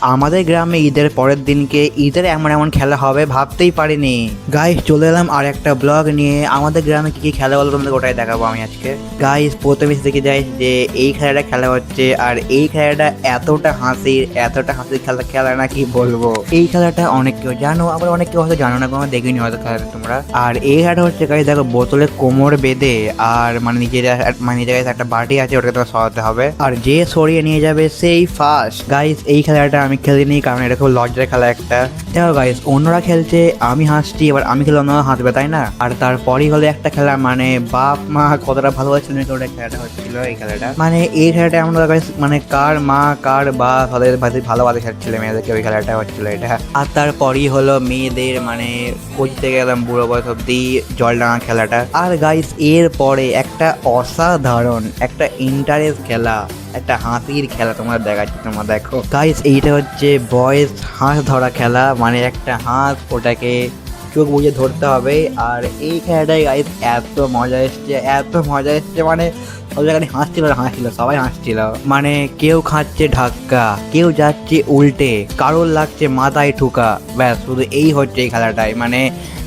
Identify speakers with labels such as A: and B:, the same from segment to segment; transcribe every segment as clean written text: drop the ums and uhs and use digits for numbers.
A: আমাদের গ্রামে ঈদের পরের দিনকে ঈদের এমন এমন খেলা হবে ভাবতেই পারিনি। গাইস চলে এলাম আর একটা ব্লগ নিয়ে। আমাদের গ্রামে কি কি খেলা বলো তোমাদের ওটাই দেখাবো আমি আজকে। গাইস প্রথমে দেখে যাই যে এই খেলাটা খেলা হচ্ছে, আর এই খেলাটা এতটা হাসির খেলা না কি বলবো। এই খেলাটা অনেক কেউ জানো, আবার অনেক কেউ হয়তো জানো না, কোনো দেখিনি হয়তো খেলাটা তোমরা। আর এই খেলাটা হচ্ছে গাইস দেখো, বোতলে কোমর বেঁধে আর নিজের কাছে একটা বাটি আছে, ওটাকে তোমার সরাতে হবে, আর যে সরিয়ে নিয়ে যাবে সেই ফার্স্ট। গাইস এই খেলাটা আমি খেলিনি, কারণ এটা খুব লজ্জার খেলা একটা। দেখো গাইস অন্যরা খেলছে, আমি হাসছি, এবার আমি খেলে অন্যরা হাসবে তাই না। আর তারপরই হলো একটা খেলা, মানে বাপ মা কতটা ভালোবাসছিল ওটা খেলাটা হচ্ছিল। এই খেলাটা মানে এই খেলাটা আমরা গাইস মানে কার মা কার বা তাদের ভালোবাসে খেলছিল মেয়েদেরকে, ওই খেলাটা হচ্ছিল এটা। আর তারপরই হলো মেয়েদের মানে কোচ থেকে একদম বুড়ো বয়স অব্দি জল ডাঙা খেলাটা। আর গাইস এর পরে একটা অসাধারণ একটা ইন্টারেস্ট খেলা, একটা হাসির খেলা তোমরা দেখাচ্ছি, তোমরা দেখো গাইস। এইটা হচ্ছে বয়েজ হাঁস ধরা খেলা, মানে একটা হাঁস ওটাকে চোখ বুঝে ধরতে হবে। আর এই খেলাটাই গাইস এত মজা এসছে মানে হাসছিল, সবাই হাসছিল। মানে কেউ খাচ্ছে ধাক্কা, কেউ যাচ্ছে উল্টে, কারোর লাগছে মাথায় ঠুকা, ব্যাস শুধু এই হচ্ছে এই খেলাটাই। মানে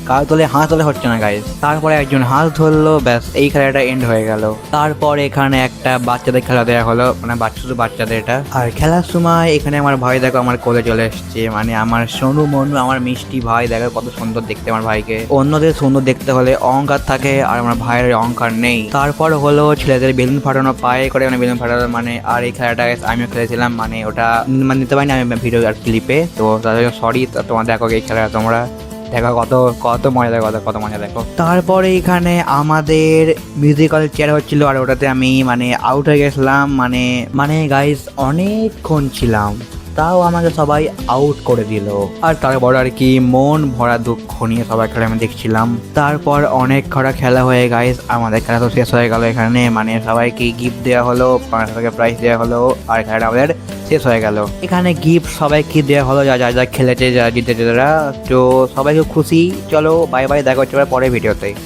A: কারো তোলে হাঁস তোলে হচ্ছে না গাইস। তারপরে একজন হাঁস ধরলো, ব্যাস এই খেলাটা এন্ড হয়ে গেল। তারপর এখানে একটা বাচ্চাদের খেলা দেওয়া হলো, মানে শুধু বাচ্চাদের এটা। আর খেলার সময় এখানে আমার ভাই দেখো আমার কোলে চলে এসছে, মানে আমার সোনু মনু, আমার মিষ্টি ভাই দেখো কত সুন্দর দেখতে আমার ভাইকে। অন্যদের সুন্দর দেখতে হলে অহংকার থাকে, আর আমার ভাইয়ের অহংকার নেই। তারপর হলো ছেলেদের বেলুন ফাটানো, পায়ে করে মানে বেলুন ফাটানো, মানে আর এই খেলাটা আমিও খেলেছিলাম, মানে ওটা মানে নিতে পারিনি আমি ভিডিও আর ক্লিপে, তো তাদের সরি। তোমার দেখো এই খেলাটা তোমরা দেখো কত মজা দেখো, কত মজা দেখো। তারপরে এখানে আমাদের মিউজিক্যাল চেয়ার হচ্ছিল, আর ওটাতে আমি মানে আউট হয়ে গেছিলাম, মানে গাইস অনেকক্ষণ ছিলাম, তাও আমাকে সবাই আউট করে দিল। আর তারপর আর কি মন ভরা দুঃখ নিয়ে সবাই খেলা আমি দেখছিলাম। তারপর অনেক কটা খেলা হয়ে গাইস আমাদের খেলা তো শেষ হয়ে গেল এখানে, মানে সবাইকে গিফট দেওয়া হলো, 500 টাকা প্রাইজ দেওয়া হলো, আর খেলাটা আমাদের শেষ হয়ে গেল। এখানে গিফট সবাইকে দেওয়া হলো, যা খেলেছে, যা জিতেছে তারা, তো সবাইকে খুশি। চলো বাই বাই, দেখা হচ্ছে পরের ভিডিওতে।